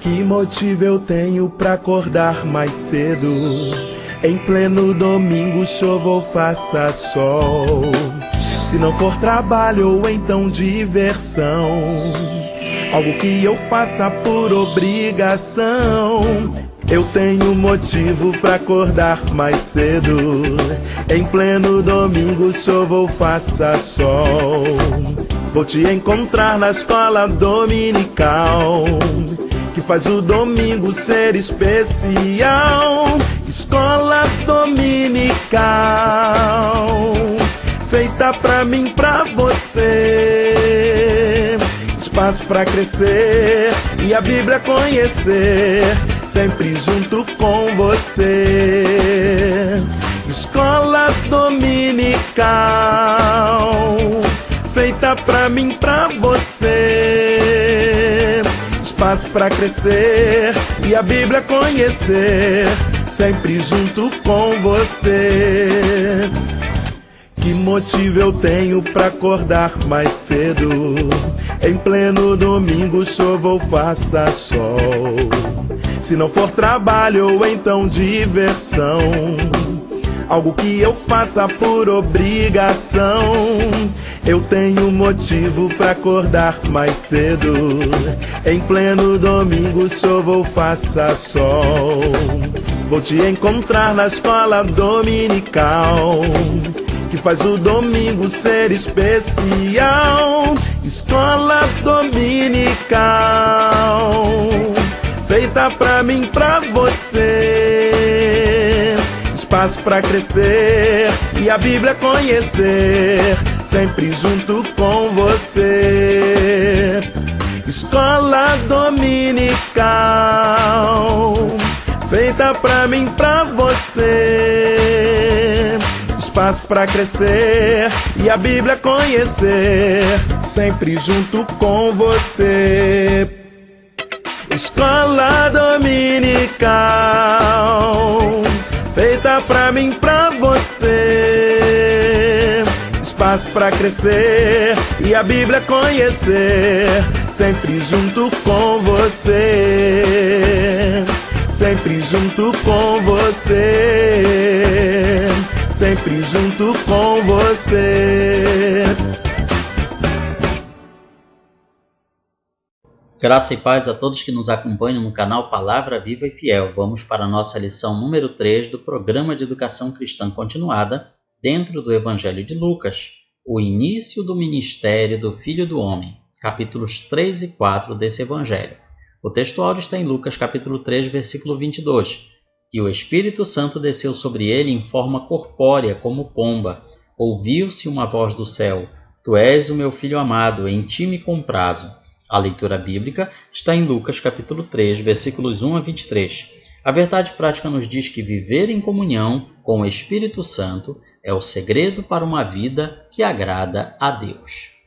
Que motivo eu tenho pra acordar mais cedo? Em pleno domingo, chova ou faça sol. Se não for trabalho ou então diversão, algo que eu faça por obrigação. Eu tenho motivo pra acordar mais cedo. Em pleno domingo, chova ou faça sol. Vou te encontrar na escola dominical, que faz o domingo ser especial. Escola dominical, feita pra mim, pra você. Espaço pra crescer e a Bíblia conhecer, sempre junto com você. Escola dominical, feita pra mim, pra você. Espaço pra crescer e a Bíblia conhecer, sempre junto com você. Que motivo eu tenho pra acordar mais cedo? Em pleno domingo, chova ou faça sol. Se não for trabalho ou então diversão, algo que eu faça por obrigação. Eu tenho motivo pra acordar mais cedo. Em pleno domingo, chova ou faça sol. Vou te encontrar na escola dominical, que faz o domingo ser especial. Escola dominical, feita pra mim, pra você. Espaço pra crescer e a Bíblia conhecer, sempre junto com você. Escola dominical, feita pra mim, pra você. Espaço pra crescer e a Bíblia conhecer, sempre junto com você. Escola dominical, feita pra mim, pra você. Espaço pra crescer e a Bíblia conhecer, sempre junto com você. Sempre junto com você. Sempre junto com você. Graça e paz a todos que nos acompanham no canal Palavra Viva e Fiel. Vamos para a nossa lição número 3 do Programa de Educação Cristã Continuada, dentro do Evangelho de Lucas, o início do ministério do Filho do Homem, capítulos 3 e 4 desse Evangelho. O texto áudio está em Lucas capítulo 3, versículo 22. E o Espírito Santo desceu sobre ele em forma corpórea como pomba. Ouviu-se uma voz do céu: Tu és o meu Filho amado, em ti me comprazo. A leitura bíblica está em Lucas capítulo 3, versículos 1 a 23. A verdade prática nos diz que viver em comunhão com o Espírito Santo é o segredo para uma vida que agrada a Deus.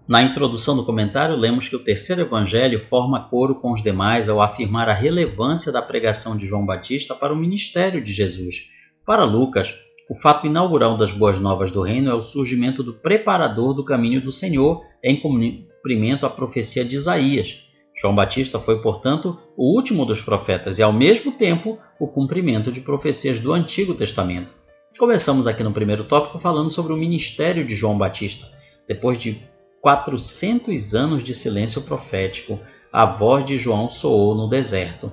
Na introdução do comentário, lemos que o terceiro evangelho forma coro com os demais ao afirmar a relevância da pregação de João Batista para o ministério de Jesus. Para Lucas, o fato inaugural das boas novas do reino é o surgimento do preparador do caminho do Senhor em cumprimento à profecia de Isaías. João Batista foi, portanto, o último dos profetas e, ao mesmo tempo, o cumprimento de profecias do Antigo Testamento. Começamos aqui no primeiro tópico falando sobre o ministério de João Batista. Depois de 400 anos de silêncio profético, a voz de João soou no deserto: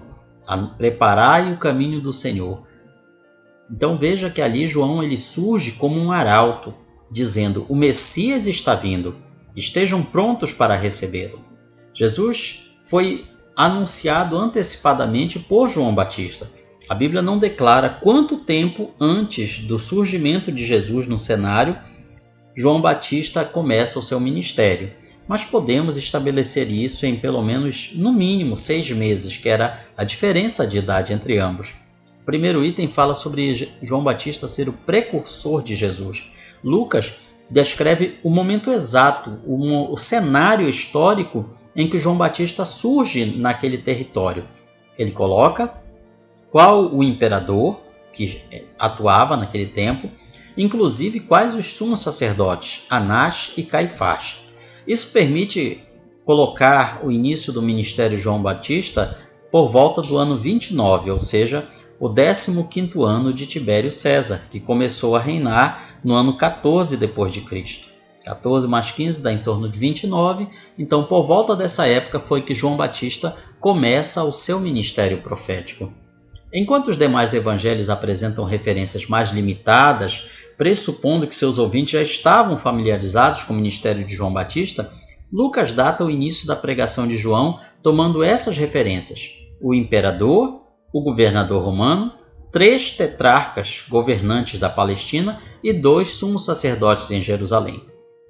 Preparai o caminho do Senhor. Então veja que ali João ele surge como um arauto, dizendo: o Messias está vindo, estejam prontos para recebê-lo. Jesus foi anunciado antecipadamente por João Batista. A Bíblia não declara quanto tempo antes do surgimento de Jesus no cenário João Batista começa o seu ministério, mas podemos estabelecer isso em pelo menos, no mínimo, 6 meses, que era a diferença de idade entre ambos. O primeiro item fala sobre João Batista ser o precursor de Jesus. Lucas descreve o momento exato, o cenário histórico em que João Batista surge naquele território. Ele coloca qual o imperador que atuava naquele tempo, inclusive quais os sumos sacerdotes, Anás e Caifás. Isso permite colocar o início do ministério de João Batista por volta do ano 29, ou seja, o 15º ano de Tibério César, que começou a reinar no ano 14 depois de Cristo. 14 mais 15 dá em torno de 29, então por volta dessa época foi que João Batista começa o seu ministério profético. Enquanto os demais evangelhos apresentam referências mais limitadas, pressupondo que seus ouvintes já estavam familiarizados com o ministério de João Batista, Lucas data o início da pregação de João tomando essas referências: o imperador, o governador romano, 3 tetrarcas governantes da Palestina e 2 sumos sacerdotes em Jerusalém.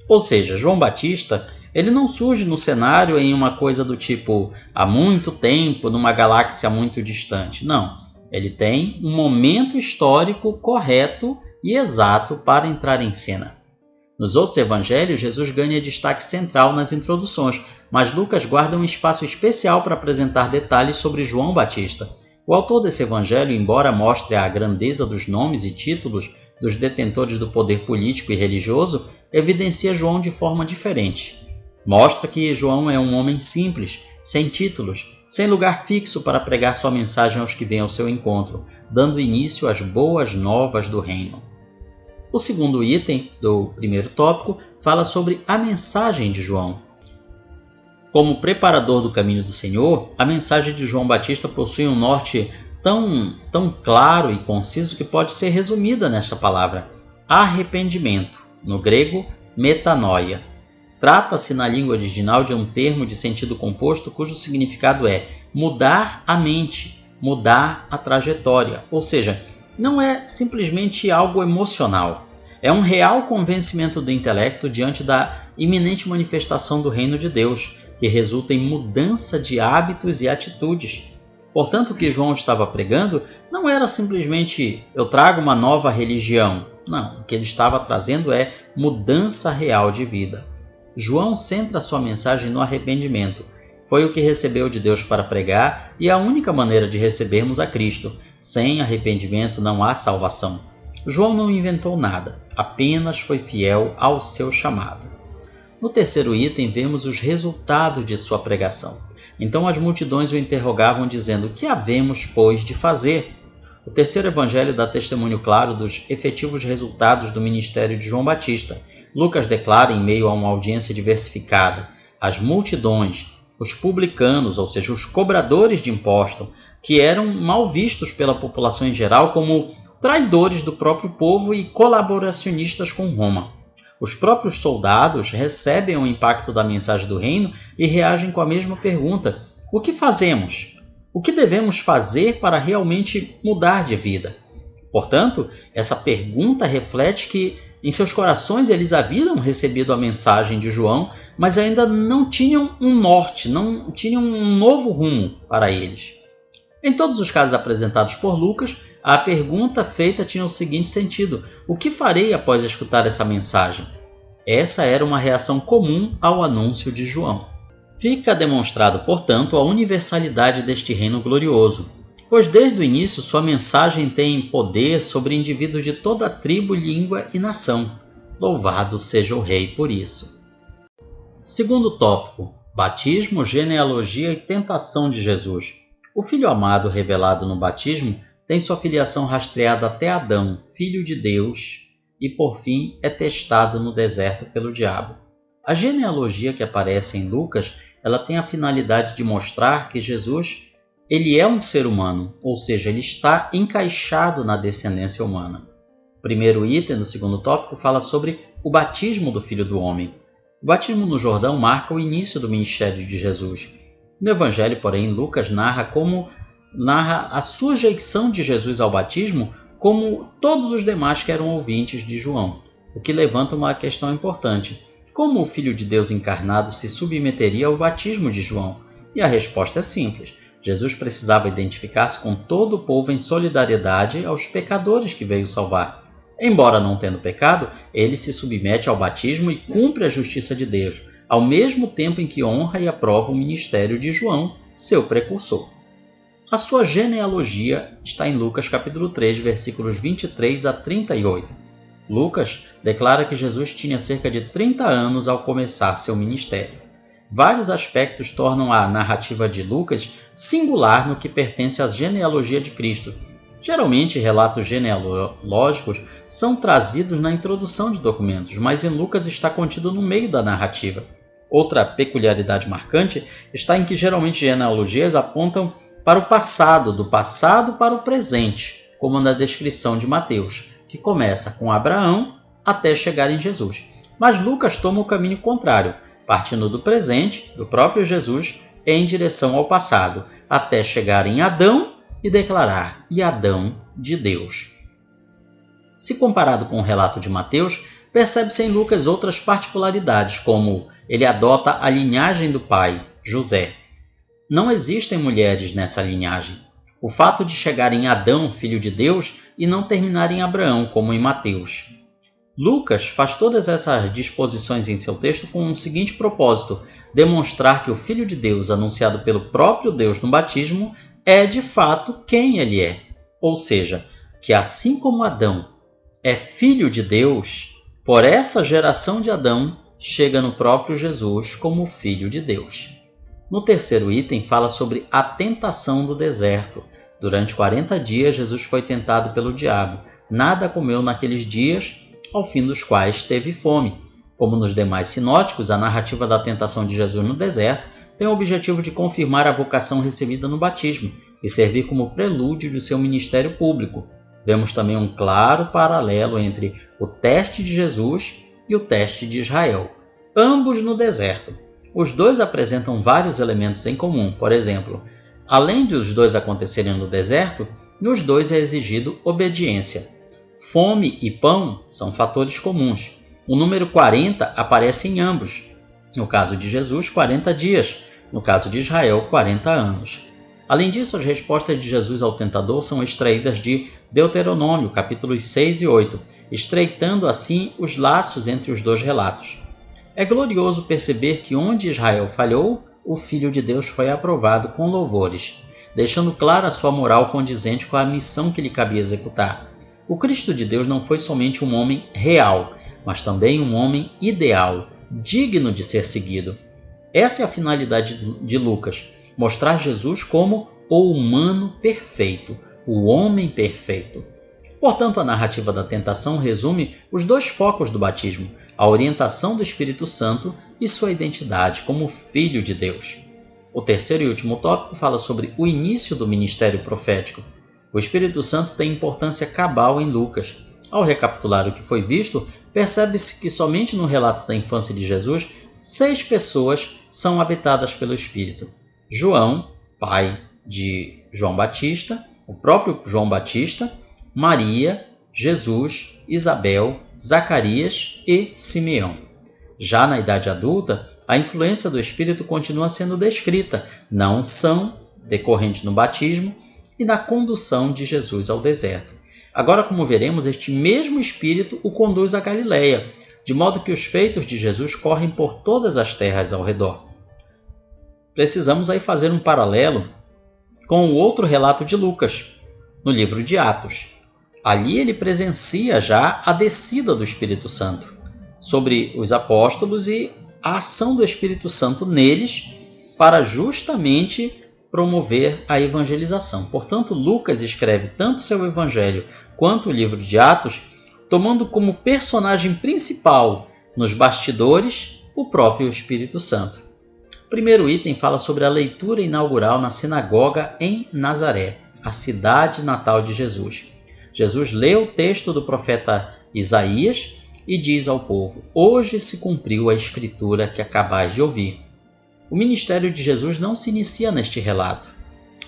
Ou seja, João Batista ele não surge no cenário em uma coisa do tipo há muito tempo, numa galáxia muito distante. Não, ele tem um momento histórico correto e exato para entrar em cena. Nos outros evangelhos, Jesus ganha destaque central nas introduções, mas Lucas guarda um espaço especial para apresentar detalhes sobre João Batista. O autor desse evangelho, embora mostre a grandeza dos nomes e títulos dos detentores do poder político e religioso, evidencia João de forma diferente. Mostra que João é um homem simples, sem títulos, sem lugar fixo para pregar sua mensagem aos que vêm ao seu encontro, dando início às boas novas do reino. O segundo item do primeiro tópico fala sobre a mensagem de João. Como preparador do caminho do Senhor, a mensagem de João Batista possui um norte tão claro e conciso que pode ser resumida nesta palavra: arrependimento, no grego metanoia. Trata-se na língua original de um termo de sentido composto cujo significado é mudar a mente, mudar a trajetória, ou seja, não é simplesmente algo emocional. É um real convencimento do intelecto diante da iminente manifestação do reino de Deus, que resulta em mudança de hábitos e atitudes. Portanto, o que João estava pregando não era simplesmente eu trago uma nova religião. Não, o que ele estava trazendo é mudança real de vida. João centra sua mensagem no arrependimento. Foi o que recebeu de Deus para pregar e a única maneira de recebermos a Cristo. Sem arrependimento não há salvação. João não inventou nada, apenas foi fiel ao seu chamado. No terceiro item vemos os resultados de sua pregação. Então as multidões o interrogavam dizendo: "Que havemos, pois, de fazer?" O terceiro evangelho dá testemunho claro dos efetivos resultados do ministério de João Batista. Lucas declara em meio a uma audiência diversificada: as multidões, os publicanos, ou seja, os cobradores de impostos, que eram mal vistos pela população em geral como traidores do próprio povo e colaboracionistas com Roma. Os próprios soldados recebem o impacto da mensagem do reino e reagem com a mesma pergunta: o que fazemos? O que devemos fazer para realmente mudar de vida? Portanto, essa pergunta reflete que em seus corações eles haviam recebido a mensagem de João, mas ainda não tinham um norte, não tinham um novo rumo para eles. Em todos os casos apresentados por Lucas, a pergunta feita tinha o seguinte sentido: o que farei após escutar essa mensagem? Essa era uma reação comum ao anúncio de João. Fica demonstrado, portanto, a universalidade deste reino glorioso, pois desde o início sua mensagem tem poder sobre indivíduos de toda tribo, língua e nação. Louvado seja o Rei por isso. Segundo tópico: batismo, genealogia e tentação de Jesus. O Filho amado revelado no batismo tem sua filiação rastreada até Adão, filho de Deus, e por fim é testado no deserto pelo diabo. A genealogia que aparece em Lucas, ela tem a finalidade de mostrar que Jesus ele é um ser humano, ou seja, ele está encaixado na descendência humana. O primeiro item do segundo tópico fala sobre o batismo do Filho do Homem. O batismo no Jordão marca o início do ministério de Jesus. No Evangelho, porém, Lucas narra a sujeição de Jesus ao batismo como todos os demais que eram ouvintes de João, o que levanta uma questão importante. Como o Filho de Deus encarnado se submeteria ao batismo de João? E a resposta é simples. Jesus precisava identificar-se com todo o povo em solidariedade aos pecadores que veio salvar. Embora não tendo pecado, ele se submete ao batismo e cumpre a justiça de Deus, ao mesmo tempo em que honra e aprova o ministério de João, seu precursor. A sua genealogia está em Lucas capítulo 3, versículos 23 a 38. Lucas declara que Jesus tinha cerca de 30 anos ao começar seu ministério. vários aspectos tornam a narrativa de Lucas singular no que pertence à genealogia de Cristo. Geralmente, relatos genealógicos são trazidos na introdução de documentos, mas em Lucas está contido no meio da narrativa. Outra peculiaridade marcante está em que geralmente genealogias apontam para o passado, do passado para o presente, como na descrição de Mateus, que começa com Abraão até chegar em Jesus. Mas Lucas toma o caminho contrário, partindo do presente, do próprio Jesus, em direção ao passado, até chegar em Adão e declarar: "E Adão de Deus". Se comparado com o relato de Mateus, percebe-se em Lucas outras particularidades, como ele adota a linhagem do pai, José. Não existem mulheres nessa linhagem. O fato de chegar em Adão, filho de Deus, e não terminar em Abraão, como em Mateus. Lucas faz todas essas disposições em seu texto com o seguinte propósito: demonstrar que o Filho de Deus, anunciado pelo próprio Deus no batismo, é de fato quem ele é. Ou seja, que assim como Adão é filho de Deus, por essa geração de Adão, chega no próprio Jesus como filho de Deus. No terceiro item, fala sobre a tentação do deserto. Durante 40 dias, Jesus foi tentado pelo diabo. Nada comeu naqueles dias, ao fim dos quais teve fome. Como nos demais sinóticos, a narrativa da tentação de Jesus no deserto tem o objetivo de confirmar a vocação recebida no batismo e servir como prelúdio de seu ministério público. Vemos também um claro paralelo entre o teste de Jesus e o teste de Israel, ambos no deserto. Os dois apresentam vários elementos em comum. Por exemplo, além de os dois acontecerem no deserto, nos dois é exigido obediência. Fome e pão são fatores comuns. O número 40 aparece em ambos. No caso de Jesus, 40 dias. No caso de Israel, 40 anos. Além disso, as respostas de Jesus ao tentador são extraídas de Deuteronômio, capítulos 6 e 8, estreitando assim os laços entre os dois relatos. É glorioso perceber que onde Israel falhou, o Filho de Deus foi aprovado com louvores, deixando clara a sua moral condizente com a missão que lhe cabia executar. O Cristo de Deus não foi somente um homem real, mas também um homem ideal, digno de ser seguido. Essa é a finalidade de Lucas, mostrar Jesus como o humano perfeito, o homem perfeito. Portanto, a narrativa da tentação resume os dois focos do batismo, a orientação do Espírito Santo e sua identidade como Filho de Deus. O terceiro e último tópico fala sobre o início do ministério profético. O Espírito Santo tem importância cabal em Lucas. Ao recapitular o que foi visto, percebe-se que somente no relato da infância de Jesus, 6 pessoas são habitadas pelo Espírito. João, pai de João Batista, o próprio João Batista, Maria, Jesus, Isabel, Zacarias e Simeão. Já na idade adulta, a influência do Espírito continua sendo descrita na unção decorrente no batismo e na condução de Jesus ao deserto. Agora, como veremos, este mesmo Espírito o conduz a Galileia, de modo que os feitos de Jesus correm por todas as terras ao redor. Precisamos aí fazer um paralelo com o outro relato de Lucas, no livro de Atos. Ali ele presencia já a descida do Espírito Santo sobre os apóstolos e a ação do Espírito Santo neles para justamente promover a evangelização. Portanto, Lucas escreve tanto seu evangelho quanto o livro de Atos, tomando como personagem principal nos bastidores o próprio Espírito Santo. O primeiro item fala sobre a leitura inaugural na sinagoga em Nazaré, a cidade natal de Jesus. Jesus lê o texto do profeta Isaías e diz ao povo: "Hoje se cumpriu a escritura que acabais de ouvir." O ministério de Jesus não se inicia neste relato.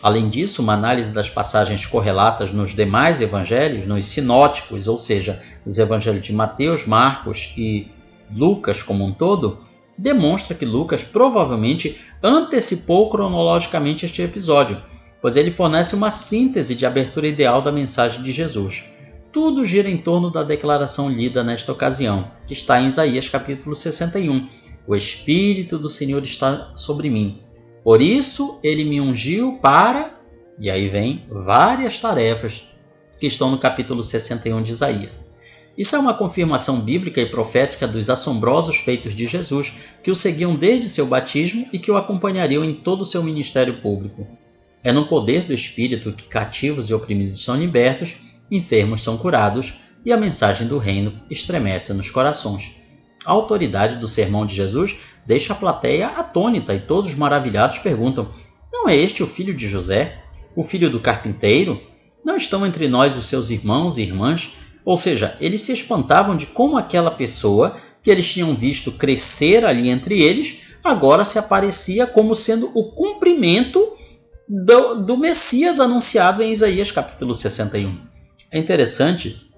Além disso, uma análise das passagens correlatas nos demais evangelhos, nos sinóticos, ou seja, os evangelhos de Mateus, Marcos e Lucas como um todo, demonstra que Lucas provavelmente antecipou cronologicamente este episódio, pois ele fornece uma síntese de abertura ideal da mensagem de Jesus. Tudo gira em torno da declaração lida nesta ocasião, que está em Isaías capítulo 61. "O Espírito do Senhor está sobre mim. Por isso ele me ungiu para..." E aí vem várias tarefas que estão no capítulo 61 de Isaías. Isso é uma confirmação bíblica e profética dos assombrosos feitos de Jesus, que o seguiam desde seu batismo e que o acompanhariam em todo o seu ministério público. É no poder do Espírito que cativos e oprimidos são libertos, enfermos são curados e a mensagem do reino estremece nos corações. A autoridade do sermão de Jesus deixa a plateia atônita e todos maravilhados perguntam: não é este o filho de José, o filho do carpinteiro? Não estão entre nós os seus irmãos e irmãs? Ou seja, eles se espantavam de como aquela pessoa que eles tinham visto crescer ali entre eles, agora se aparecia como sendo o cumprimento do Messias anunciado em Isaías capítulo 61. É interessante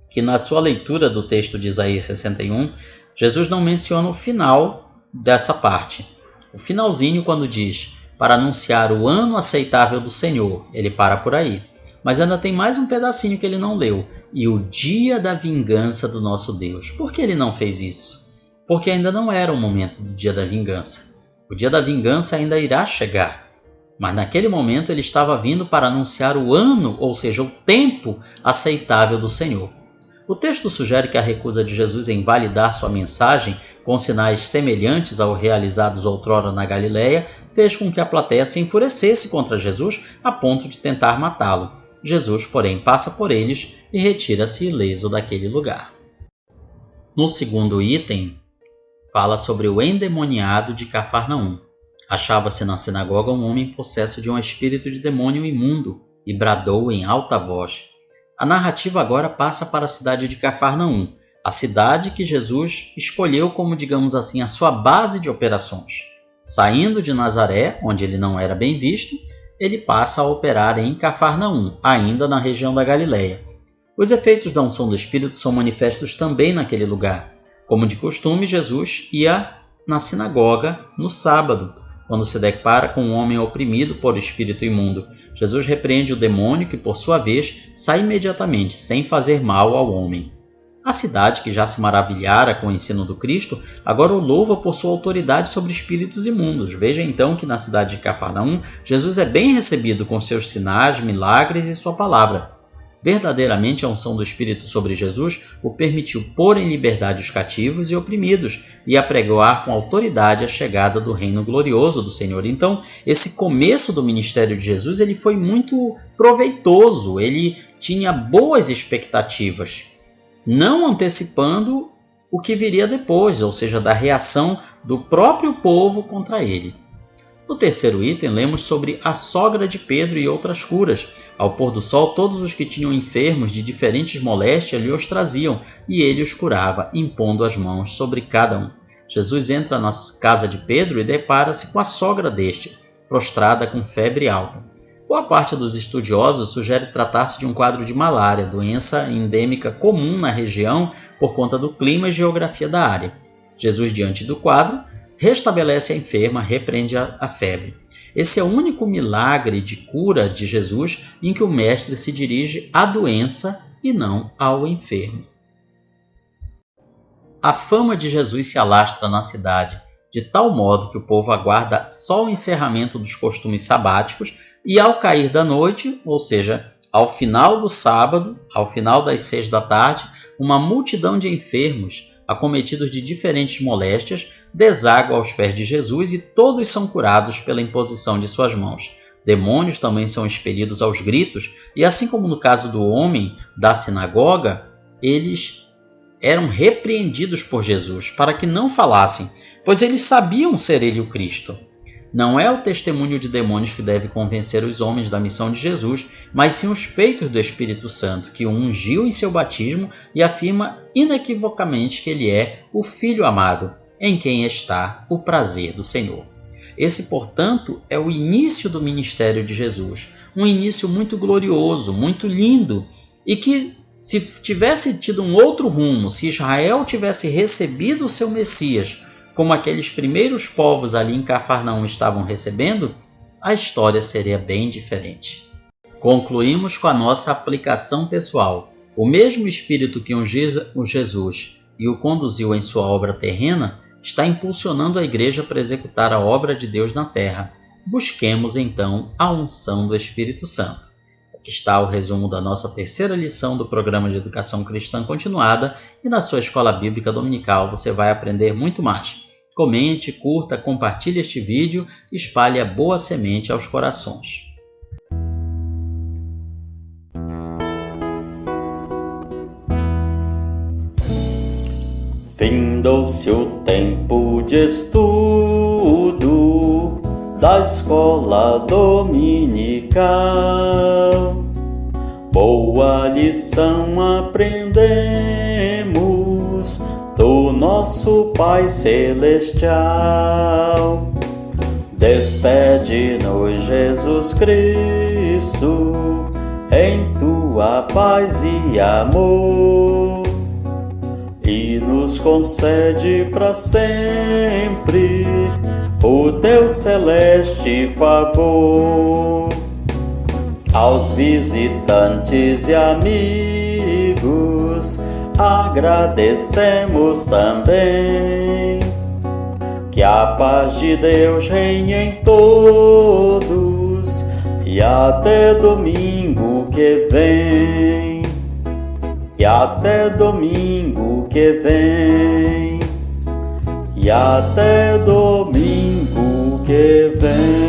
que na sua leitura do texto de Isaías 61, Jesus não menciona o final dessa parte. O finalzinho, quando diz para anunciar o ano aceitável do Senhor, ele para por aí. Mas ainda tem mais um pedacinho que ele não leu. E o dia da vingança do nosso Deus. Por que ele não fez isso? Porque ainda não era o momento do dia da vingança. O dia da vingança ainda irá chegar. Mas naquele momento ele estava vindo para anunciar o ano, ou seja, o tempo aceitável do Senhor. O texto sugere que a recusa de Jesus em validar sua mensagem com sinais semelhantes aos realizados outrora na Galileia fez com que a plateia se enfurecesse contra Jesus a ponto de tentar matá-lo. Jesus, porém, passa por eles e retira-se ileso daquele lugar. No segundo item, fala sobre o endemoniado de Cafarnaum. Achava-se na sinagoga um homem possesso de um espírito de demônio imundo e bradou em alta voz. A narrativa agora passa para a cidade de Cafarnaum, a cidade que Jesus escolheu como, digamos assim, a sua base de operações. Saindo de Nazaré, onde ele não era bem visto, ele passa a operar em Cafarnaum, ainda na região da Galileia. Os efeitos da unção do Espírito são manifestos também naquele lugar. Como de costume, Jesus ia na sinagoga no sábado, quando se depara com um homem oprimido por espírito imundo. Jesus repreende o demônio que, por sua vez, sai imediatamente, sem fazer mal ao homem. A cidade, que já se maravilhara com o ensino do Cristo, agora o louva por sua autoridade sobre espíritos imundos. Veja então que na cidade de Cafarnaum, Jesus é bem recebido com seus sinais, milagres e sua palavra. Verdadeiramente a unção do Espírito sobre Jesus o permitiu pôr em liberdade os cativos e oprimidos e apregoar com autoridade a chegada do reino glorioso do Senhor. Então, esse começo do ministério de Jesus ele foi muito proveitoso, ele tinha boas expectativas, não antecipando o que viria depois, ou seja, da reação do próprio povo contra ele. No terceiro item, lemos sobre a sogra de Pedro e outras curas. Ao pôr do sol, todos os que tinham enfermos de diferentes moléstias lhe os traziam, e ele os curava, impondo as mãos sobre cada um. Jesus entra na casa de Pedro e depara-se com a sogra deste, prostrada com febre alta. Boa parte dos estudiosos sugere tratar-se de um quadro de malária, doença endêmica comum na região por conta do clima e geografia da área. Jesus, diante do quadro, restabelece a enferma, repreende a febre. Esse é o único milagre de cura de Jesus em que o mestre se dirige à doença e não ao enfermo. A fama de Jesus se alastra na cidade, de tal modo que o povo aguarda só o encerramento dos costumes sabáticos e ao cair da noite, ou seja, ao final do sábado, ao final das 6 da tarde, uma multidão de enfermos, acometidos de diferentes moléstias, deságua aos pés de Jesus e todos são curados pela imposição de suas mãos. Demônios também são expelidos aos gritos e, assim como no caso do homem da sinagoga, eles eram repreendidos por Jesus para que não falassem, pois eles sabiam ser ele o Cristo. Não é o testemunho de demônios que deve convencer os homens da missão de Jesus, mas sim os feitos do Espírito Santo, que o ungiu em seu batismo e afirma inequivocamente que ele é o Filho amado, em quem está o prazer do Senhor. Esse, portanto, é o início do ministério de Jesus, um início muito glorioso, muito lindo, e que, se tivesse tido um outro rumo, se Israel tivesse recebido o seu Messias, como aqueles primeiros povos ali em Cafarnaum estavam recebendo, a história seria bem diferente. Concluímos com a nossa aplicação pessoal. O mesmo Espírito que ungiu Jesus e o conduziu em sua obra terrena, está impulsionando a igreja para executar a obra de Deus na terra. Busquemos então a unção do Espírito Santo. Aqui está o resumo da nossa terceira lição do Programa de Educação Cristã Continuada e na sua escola bíblica dominical você vai aprender muito mais. Comente, curta, compartilhe este vídeo e espalhe a boa semente aos corações. Findou-se o tempo de estudo da escola dominical. Boa lição aprendemos do nosso Pai Celestial. Despede-nos, Jesus Cristo, em tua paz e amor, e nos concede para sempre o teu celeste favor. Aos visitantes e amigos agradecemos também. Que a paz de Deus reine em todos e até domingo que vem. E até domingo que vem. E até domingo que vem.